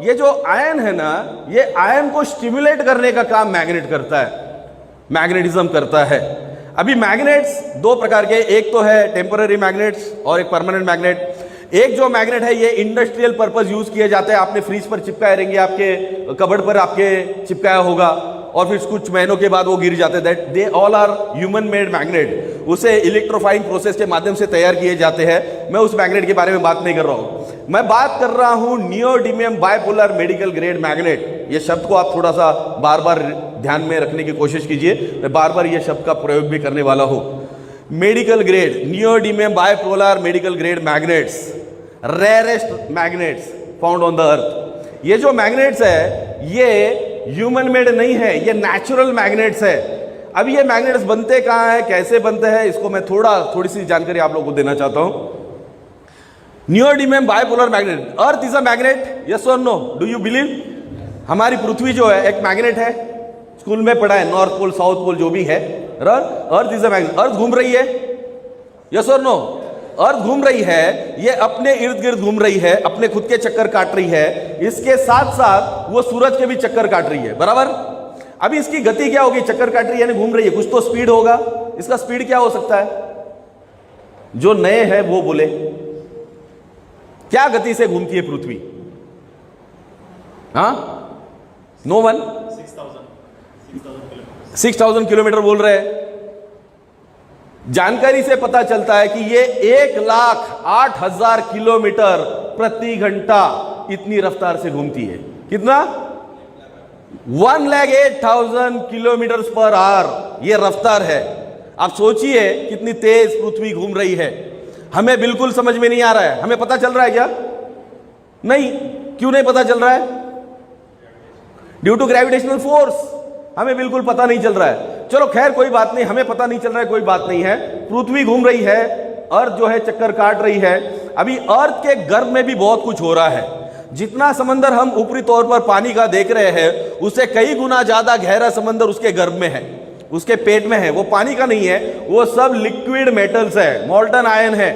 ये जो आयन है ना, ये आयन को स्टिमुलेट करने का काम मैग्नेट करता है, मैग्नेटिज्म करता है। अभी मैग्नेट्स दो प्रकार के, एक तो है टेम्पररी मैग्नेट्स और एक परमानेंट मैग्नेट। एक जो मैग्नेट है ये इंडस्ट्रियल पर्पस यूज किए जाते हैं, आपने फ्रिज पर चिपकाए रहेंगे, आपके कबर्ड पर आपके चिपकाया होगा और फिर कुछ महीनों के बाद वो गिर जाते हैं। That they all are human made magnet, उसे इलेक्ट्रोफाइंग प्रोसेस के माध्यम से तैयार किए जाते हैं। मैं उस मैग्नेट के बारे में बात नहीं कर रहा हूं, मैं बात कर रहा हूं neodymium bipolar medical grade magnet. ये शब्द को आप थोड़ा सा बार बार ध्यान में रखने की कोशिश कीजिए, मैं बार बार ये शब्द का प्रयोग भी करने वाला हूं। Medical grade neodymium bipolar medical grade magnets, rarest magnets found on the earth. ये जो मैग्नेट्स है ये ह्यूमन मेड नहीं है, ये नेचुरल मैग्नेट्स है। अब ये मैग्नेट्स बनते कहां है, कैसे बनते हैं, इसको मैं थोड़ी सी जानकारी आप लोगों को देना चाहता हूं। Neodymium bipolar magnet, earth is a magnet, yes और नो, डू यू बिलीव? हमारी पृथ्वी जो है एक मैग्नेट है, स्कूल में पढ़ा है, नॉर्थ पोल साउथ पोल जो भी है, अर्थ इज अ मैग्नेट। अर्थ घूम रही है, यस और नो? अर्थ घूम रही है, ये अपने इर्द गिर्द घूम रही है, अपने खुद के चक्कर काट रही है, इसके साथ साथ वो सूरज के भी चक्कर काट रही है, बराबर। अभी इसकी गति क्या होगी, चक्कर काट रही है यानी घूम रही है, कुछ तो स्पीड होगा। इसका स्पीड क्या हो सकता है, जो नए हैं वो बोले, क्या गति से घूमती है पृथ्वी? हाँ, नो वन? 6,000 किलोमीटर बोल रहे हैं। जानकारी से पता चलता है कि ये 1,08,000 किलोमीटर प्रति घंटा इतनी रफ्तार से घूमती है। कितना? 1,08,000 किलोमीटर पर आवर ये रफ्तार है। आप सोचिए कितनी तेज पृथ्वी घूम रही है। हमें बिल्कुल समझ में नहीं आ रहा है। हमें पता चल रहा है क्या? नहीं। क्यों नहीं पता चल रहा है? ड्यू टू ग्रेविटेशनल फोर्स हमें बिल्कुल पता नहीं चल रहा है। चलो खैर कोई बात नहीं, हमें पता नहीं चल रहा है, कोई बात नहीं है। पृथ्वी घूम रही है, अर्थ जो है चक्कर काट रही है। अभी अर्थ के गर्भ में भी बहुत कुछ हो रहा है। जितना समंदर हम ऊपरी तौर पर पानी का देख रहे हैं, उससे कई गुना ज्यादा गहरा समंदर उसके गर्भ में है, उसके पेट में है। वो पानी का नहीं है, वो सब लिक्विड मेटल्स है, मोल्टन आयन है,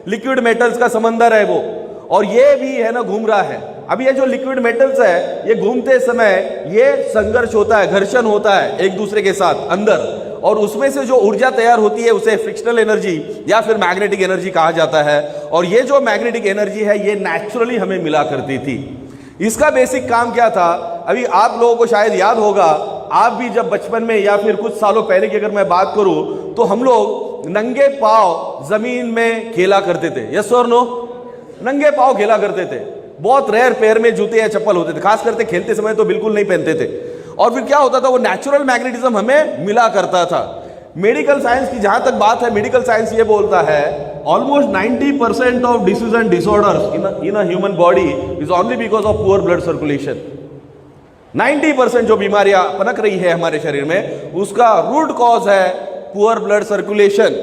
लिक्विड मेटल्स का समंदर है वो। और ये भी है ना घूम रहा है। अभी ये जो लिक्विड मेटल्स है, ये घूमते समय ये संघर्ष होता है, घर्षण होता है एक दूसरे के साथ अंदर, और उसमें से जो ऊर्जा तैयार होती है उसे फ्रिक्शनल एनर्जी या फिर मैग्नेटिक एनर्जी कहा जाता है। और ये जो मैग्नेटिक एनर्जी है ये नेचुरली हमें मिला करती थी। इसका बेसिक काम क्या था, अभी आप लोगों को शायद याद होगा, आप भी जब बचपन में या फिर कुछ सालों पहले की अगर मैं बात करूं तो हम लोग नंगे पांव जमीन में खेला करते थे, यस और नो? नंगे पांव खेला करते थे। बहुत रेयर पैर में जूते या चप्पल होते थे, खास करके खेलते समय तो बिल्कुल नहीं पहनते थे। और फिर क्या होता था, वो नेचुरल मैग्नेटिज्म हमें मिला करता था। मेडिकल साइंस की जहां तक बात है, मेडिकल साइंस ये बोलता है almost 90% of disease and disorders in a human body is only because of poor blood circulation. 90% जो बीमारियां पनक रही है हमारे शरीर में, उसका रूट कॉज है पुअर ब्लड सर्कुलेशन।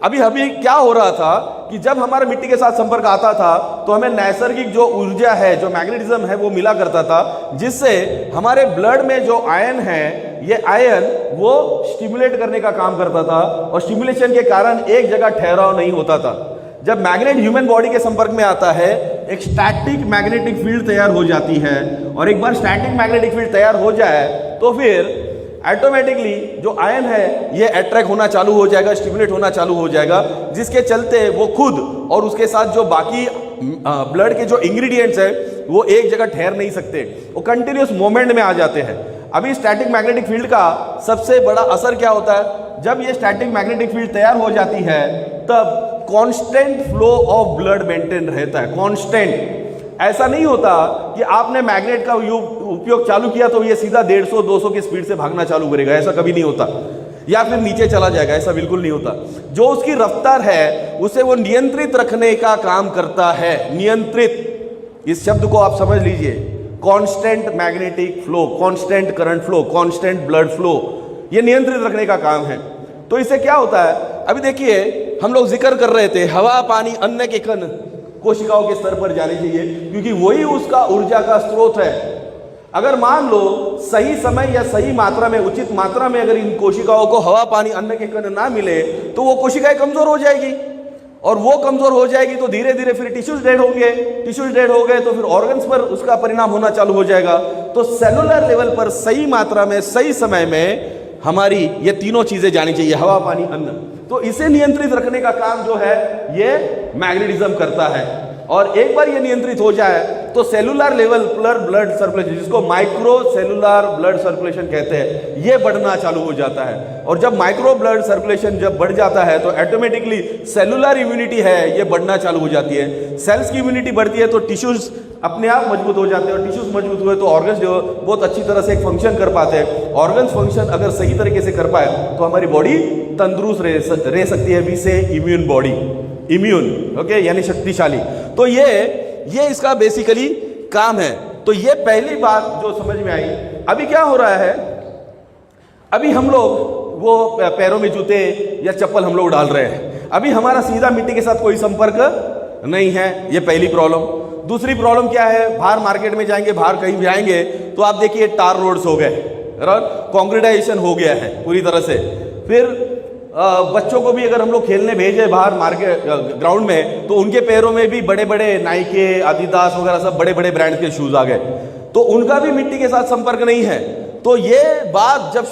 अभी क्या हो रहा था कि जब हमारा मिट्टी के साथ संपर्क आता था तो हमें नैसर्गिक जो ऊर्जा है, जो मैग्नेटिज्म है वो मिला करता था, जिससे हमारे ब्लड में जो आयन है, ये आयन वो स्टिमुलेट करने का काम करता था। और स्टिमुलेशन के कारण एक जगह ठहराव नहीं होता था। जब मैग्नेट ह्यूमन बॉडी के संपर्क में आता है, एक स्टैटिक मैग्नेटिक फील्ड तैयार हो जाती है। और एक बार स्टैटिक मैग्नेटिक फील्ड तैयार हो जाए तो फिर ऑटोमेटिकली जो आयन है ये अट्रैक्ट होना चालू हो जाएगा, स्टिमुलेट होना चालू हो जाएगा, जिसके चलते वो खुद और उसके साथ जो बाकी ब्लड के जो इंग्रेडिएंट्स है वो एक जगह ठहर नहीं सकते, वो कंटिन्यूस मूवमेंट में आ जाते हैं। अभी स्टैटिक मैग्नेटिक फील्ड का सबसे बड़ा असर क्या होता है, जब ये स्टैटिक मैग्नेटिक फील्ड तैयार हो जाती है तब constant flow of blood maintain रहता है, कांस्टेंट। ऐसा नहीं होता कि आपने मैग्नेट का उपयोग चालू किया तो ये सीधा 150-200 की स्पीड से भागना चालू करेगा, ऐसा कभी नहीं होता, या फिर नीचे चला जाएगा, ऐसा बिल्कुल नहीं होता। जो उसकी रफ्तार है उसे वो नियंत्रित रखने का काम करता है। नियंत्रित, इस शब्द को आप समझ लीजिए, constant magnetic flow, constant current flow, constant blood flow, ये नियंत्रित रखने का काम है। तो इससे क्या होता है, अभी देखिए हम लोग जिक्र कर रहे थे हवा पानी अन्न के कण कोशिकाओं के स्तर पर जाने चाहिए, क्योंकि वही उसका ऊर्जा का स्रोत है। अगर मान लो सही समय या सही मात्रा में, उचित मात्रा में अगर इन कोशिकाओं को हवा पानी अन्न के कण ना मिले तो वो कोशिकाएं कमजोर हो जाएगी। और वो कमजोर हो जाएगी तो धीरे धीरे फिर टिश्यूज डेड होंगे, टिश्यूज डेड हो गए तो फिर ऑर्गन्स पर उसका परिणाम होना चालू हो जाएगा। तो सेलुलर लेवल पर सही मात्रा में सही समय में हमारी ये तीनों चीजें जानी चाहिए, हवा, पानी, अन्न। तो इसे नियंत्रित रखने का काम जो है ये मैग्नेटिज्म करता है। और एक बार ये नियंत्रित हो जाए तो सेलुलर लेवल पर ब्लड सर्कुलेशन, जिसको माइक्रो सेलुलर ब्लड सर्कुलेशन कहते हैं, ये बढ़ना चालू हो जाता है। और जब माइक्रो ब्लड सर्कुलेशन जब बढ़ जाता है तो ऑटोमेटिकली सेलुलर इम्यूनिटी है ये बढ़ना चालू हो जाती है। सेल्स की इम्यूनिटी बढ़ती है तो टिश्यूज अपने आप मजबूत हो जाते हैं, और टिश्यूज मजबूत हुए तो ऑर्गन्स जो बहुत अच्छी तरह से फंक्शन कर पाते हैं। ऑर्गन्स फंक्शन अगर सही तरीके से कर पाए तो हमारी बॉडी तंदुरुस्त रह सकती है। वी से इम्यून बॉडी, इम्यून, ओके, यानी शक्तिशाली। तो ये इसका बेसिकली काम है। तो ये पहली बात जो समझ में आई। अभी क्या हो रहा है, अभी हम लोग वो पैरों में जूते या चप्पल हम लोग डाल रहे हैं, अभी हमारा सीधा मिट्टी के साथ कोई संपर्क नहीं है, ये पहली प्रॉब्लम। दूसरी प्रॉब्लम क्या है, बाहर मार्केट में जाएंगे, बाहर कहीं भी आएंगे तो आप देखिए टार रोड्स हो गए, कॉन्क्रीटाइजेशन हो गया है पूरी तरह से। फिर बच्चों को भी अगर हम लोग खेलने भेजे बाहर मार्केट ग्राउंड में तो उनके पैरों में भी बड़े बड़े नाइके, आदिदास वगैरह सब बड़े बड़े ब्रांड के शूज आ गए, तो उनका भी मिट्टी के साथ संपर्क नहीं है। तो ये बात जब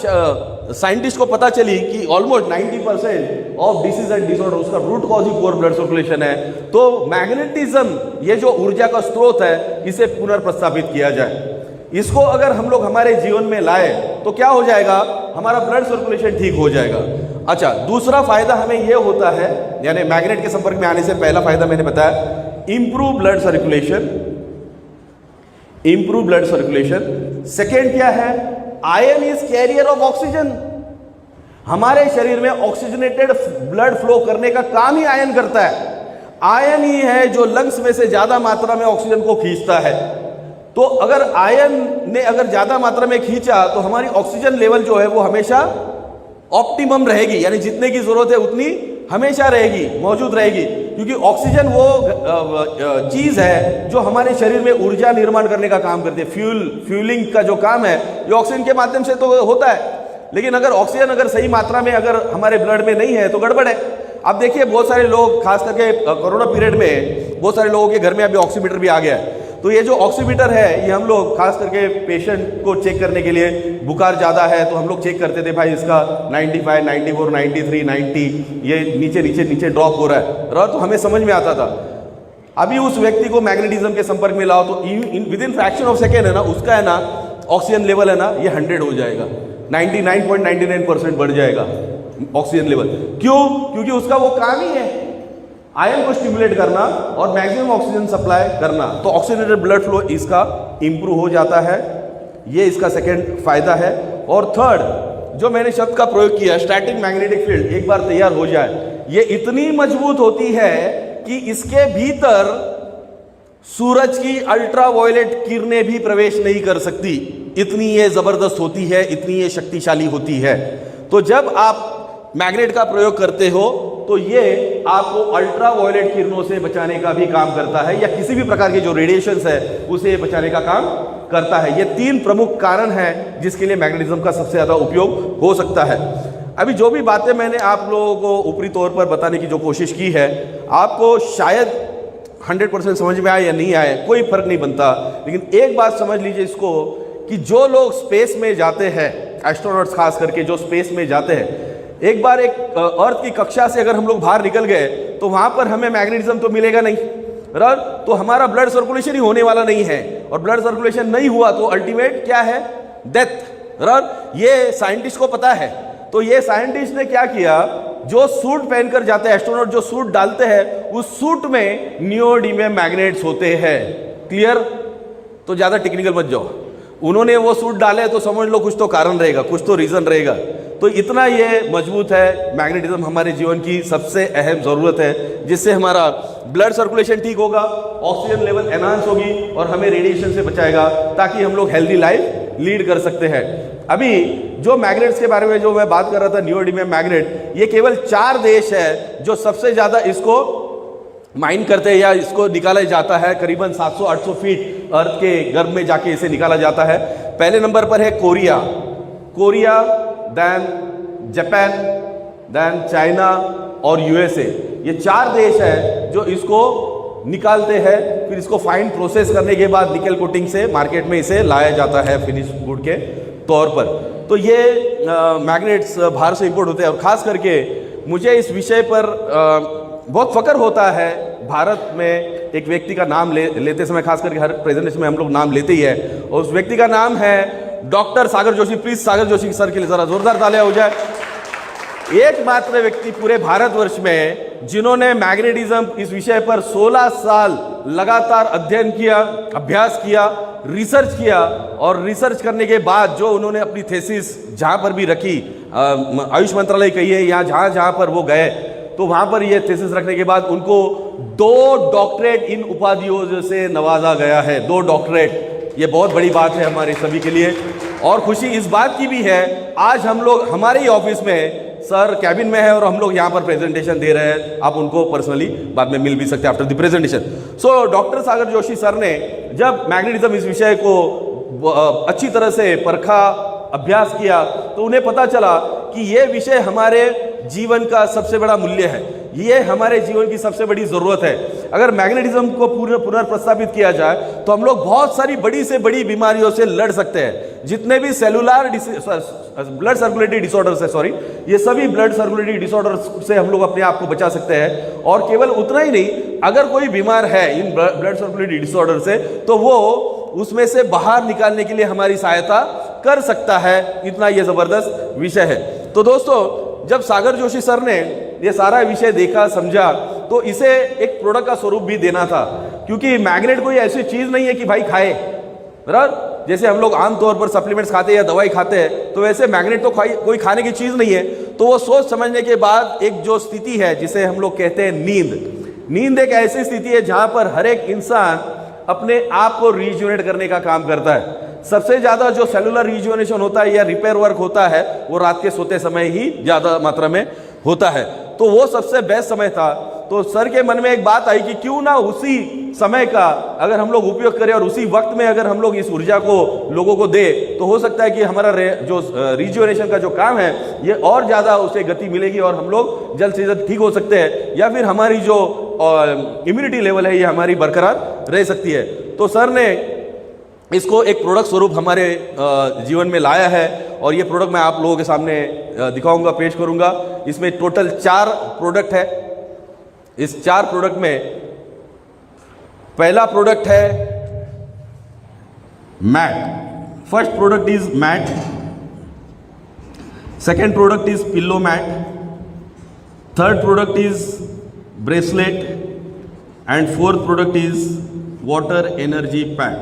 साइंटिस्ट को पता चली कि almost 90% of disease and disorder उसका root cause he poor blood circulation है, तो मैग्नेटिज्म ये जो ऊर्जा का स्रोत है इसे पुनर्प्रस्थापित किया जाए। इसको अगर हम लोग हमारे जीवन में लाए तो क्या हो जाएगा, हमारा ब्लड सर्कुलेशन ठीक हो जाएगा। अच्छा, दूसरा फायदा हमें यह होता है, यानी मैग्नेट के संपर्क में आने से पहला फायदा मैंने बताया, improve blood circulation, improve blood circulation. Second क्या है, iron is carrier of oxygen. हमारे शरीर में ऑक्सीजनेटेड ब्लड फ्लो करने का काम ही आयरन करता है। आयरन ही है जो लंग्स में से ज्यादा मात्रा में ऑक्सीजन को खींचता है। तो अगर आयरन ने अगर ज्यादा मात्रा में खींचा तो हमारी ऑक्सीजन लेवल जो है वो हमेशा ऑप्टिमम रहेगी, यानी जितने की जरूरत है उतनी हमेशा रहेगी, मौजूद रहेगी। क्योंकि ऑक्सीजन वो चीज है जो हमारे शरीर में ऊर्जा निर्माण करने का काम करती है। फ्यूलिंग का जो काम है ये ऑक्सीजन के माध्यम से तो होता है, लेकिन अगर ऑक्सीजन अगर सही मात्रा में अगर हमारे ब्लड में नहीं है तो गड़बड़ है। अब देखिए बहुत सारे लोग, खास करके कोरोना पीरियड में बहुत सारे लोगों के घर में अभी ऑक्सीमीटर भी आ गया है। तो ये जो ऑक्सीमीटर है ये हम लोग खास करके पेशेंट को चेक करने के लिए, बुखार ज़्यादा है तो हम लोग चेक करते थे, भाई इसका 95, 94, 93, 90 ये नीचे नीचे नीचे ड्रॉप हो रहा है, तो हमें समझ में आता था। अभी उस व्यक्ति को मैग्नेटिज्म के संपर्क में लाओ तो with in fraction of second है ना, उसका है ना ऑक्सीजन लेवल है ना ये 100 हो जाएगा, 99.99% बढ़ जाएगा ऑक्सीजन लेवल। क्यों? क्योंकि उसका वो काम ही है आयरन को स्टिमुलेट करना और मैक्सिमम ऑक्सीजन सप्लाई करना। तो ऑक्सीजनेटेड ब्लड फ्लो इसका इंप्रूव हो जाता है, ये इसका सेकंड फायदा है। और थर्ड जो मैंने शब्द का प्रयोग किया, स्टैटिक मैग्नेटिक फील्ड, एक बार तैयार हो जाए ये इतनी मजबूत होती है कि इसके भीतर सूरज की अल्ट्रावायलेट किरणें भी प्रवेश नहीं कर सकती, इतनी ये जबरदस्त होती है, इतनी ये शक्तिशाली होती है। तो जब आप मैग्नेट का प्रयोग करते हो तो ये आपको अल्ट्रावायलेट किरणों से बचाने का भी काम करता है, या किसी भी प्रकार के जो रेडिएशंस है उसे बचाने का काम करता है। ये तीन प्रमुख कारण हैं जिसके लिए मैग्नेटिज्म का सबसे ज्यादा उपयोग हो सकता है। अभी जो भी बातें मैंने आप लोगों को ऊपरी तौर पर बताने की जो कोशिश की है, आपको शायद 100% समझ में आए या नहीं आए कोई फर्क नहीं बनता, लेकिन एक बात समझ लीजिए इसको कि जो लोग स्पेस में जाते हैं, एस्ट्रोनॉट्स खास करके जो स्पेस में जाते हैं, एक बार एक अर्थ की कक्षा से अगर हम लोग बाहर निकल गए तो वहां पर हमें मैग्नेटिज्म तो मिलेगा नहीं, तो हमारा ब्लड सर्कुलेशन ही होने वाला नहीं है, और ब्लड सर्कुलेशन नहीं हुआ तो अल्टीमेट क्या है, डेथ। ये साइंटिस्ट को पता है। तो ये साइंटिस्ट ने क्या किया, जो सूट पहनकर जाते हैं एस्ट्रोनॉट, जो सूट डालते हैं उस सूट में नियोडिमियम मैग्नेट्स होते हैं। क्लियर? तो ज्यादा टेक्निकल मत जाओ, उन्होंने वो सूट डाले तो समझ लो कुछ तो कारण रहेगा, कुछ तो रीजन रहेगा। तो इतना ये मजबूत है मैग्नेटिज्म, हमारे जीवन की सबसे अहम जरूरत है, जिससे हमारा ब्लड सर्कुलेशन ठीक होगा, ऑक्सीजन लेवल एनहांस होगी और हमें रेडिएशन से बचाएगा, ताकि हम लोग हेल्दी लाइफ लीड कर सकते हैं। अभी जो मैग्नेट्स के बारे में जो मैं बात कर रहा था, नियोडिमियम मैग्नेट, ये केवल 4 देश है जो सबसे ज्यादा इसको माइन करते हैं या इसको निकाला जाता है। करीबन 700-800 फीट अर्थ के गर्भ में जाके इसे निकाला जाता है। पहले नंबर पर है Korea, then Japan, then China और यूएसए। ये 4 देश है जो इसको निकालते हैं, फिर इसको फाइन प्रोसेस करने के बाद निकल कोटिंग से मार्केट में इसे लाया जाता है फिनिश गुड के तौर पर। तो ये मैग्नेट्स भारत से इंपोर्ट होते हैं। और ख़ास करके मुझे इस विषय पर बहुत फ़ख्र होता है, भारत में एक व्यक्ति का नाम लेते समय, खास करके हर प्रेजेंटेशन में हम लोग नाम लेते ही है, और उस व्यक्ति का नाम है doctor Sagar Joshi. Please Sagar Joshi sir के लिए ज़रा जोरदार तालियां हो जाए। एकमात्र व्यक्ति पूरे भारतवर्ष में जिन्होंने मैग्नेटिज्म इस विषय पर 16 साल लगातार अध्ययन किया, अभ्यास किया, रिसर्च किया, और रिसर्च करने के बाद जो उन्होंने अपनी थीसिस जहाँ पर भी रखी, आयुष मंत्रालय कहिए या जहाँ जहाँ पर वो गए, तो वहाँ पर ये थीसिस रखने के बाद उनको 2 डॉक्टरेट इन उपाधियों से नवाजा गया है। 2 डॉक्टरेट, ये बहुत बड़ी बात है हमारे सभी के लिए। और खुशी इस बात की भी है, आज हम लोग हमारे ही ऑफिस में सर कैबिन में है और हम लोग यहाँ पर प्रेजेंटेशन दे रहे हैं। आप उनको पर्सनली बाद में मिल भी सकते हैं after the presentation. So doctor Sagar Joshi sir ने जब मैग्नेटिज्म इस विषय को अच्छी तरह से परखा, अभ्यास किया, तो उन्हें पता चला कि ये विषय हमारे जीवन का सबसे बड़ा मूल्य है, ये हमारे जीवन की सबसे बड़ी ज़रूरत है। अगर मैग्नेटिज्म को पुनर्प्रस्थापित किया जाए तो हम लोग बहुत सारी बड़ी से बड़ी बीमारियों से लड़ सकते हैं। जितने भी सेलुलर ब्लड सर्कुलेटरी डिसऑर्डर्स है, सॉरी, ये सभी ब्लड सर्कुलेटरी डिसऑर्डर्स से हम लोग अपने आप को बचा सकते हैं। और केवल उतना ही नहीं, अगर कोई बीमार है इन ब्लड सर्कुलेटरी डिसऑर्डर से, तो वो उसमें से बाहर निकालने के लिए हमारी सहायता कर सकता है। इतना ये ज़बरदस्त विषय है। तो दोस्तों, जब सागर जोशी सर ने ये सारा विषय देखा, समझा, तो इसे एक प्रोडक्ट का स्वरूप भी देना था, क्योंकि मैग्नेट कोई ऐसी चीज़ नहीं है कि भाई खाए, बराबर। जैसे हम लोग आमतौर पर सप्लीमेंट्स खाते हैं या दवाई खाते हैं, तो वैसे मैग्नेट तो कोई खाने की चीज़ नहीं है। तो वो सोच समझने के बाद एक जो स्थिति है जिसे हम लोग कहते हैं नींद एक ऐसी स्थिति है जहाँ पर हर एक इंसान अपने आप को रिजुनेट करने का काम करता है। सबसे ज़्यादा जो सेलुलर रिजुनेशन होता है या रिपेयर वर्क होता है, वो रात के सोते समय ही ज़्यादा मात्रा में होता है। तो वो सबसे बेस्ट समय था। तो सर के मन में एक बात आई कि क्यों ना उसी समय का अगर हम लोग उपयोग करें और उसी वक्त में अगर हम लोग इस ऊर्जा को लोगों को दे, तो हो सकता है कि हमारा जो रिजुनेशन का जो काम है ये और ज़्यादा उसे गति मिलेगी और हम लोग जल्द से जल्द ठीक हो सकते हैं, या फिर हमारी जो इम्यूनिटी लेवल है ये हमारी बरकरार रह सकती है। तो सर ने इसको एक प्रोडक्ट स्वरूप हमारे जीवन में लाया है, और ये प्रोडक्ट मैं आप लोगों के सामने दिखाऊंगा, पेश करूंगा। इसमें टोटल 4 प्रोडक्ट है। इस 4 प्रोडक्ट में पहला प्रोडक्ट है mat. First product is mat, second product is pillow mat, third product is bracelet, and fourth product is water energy pad.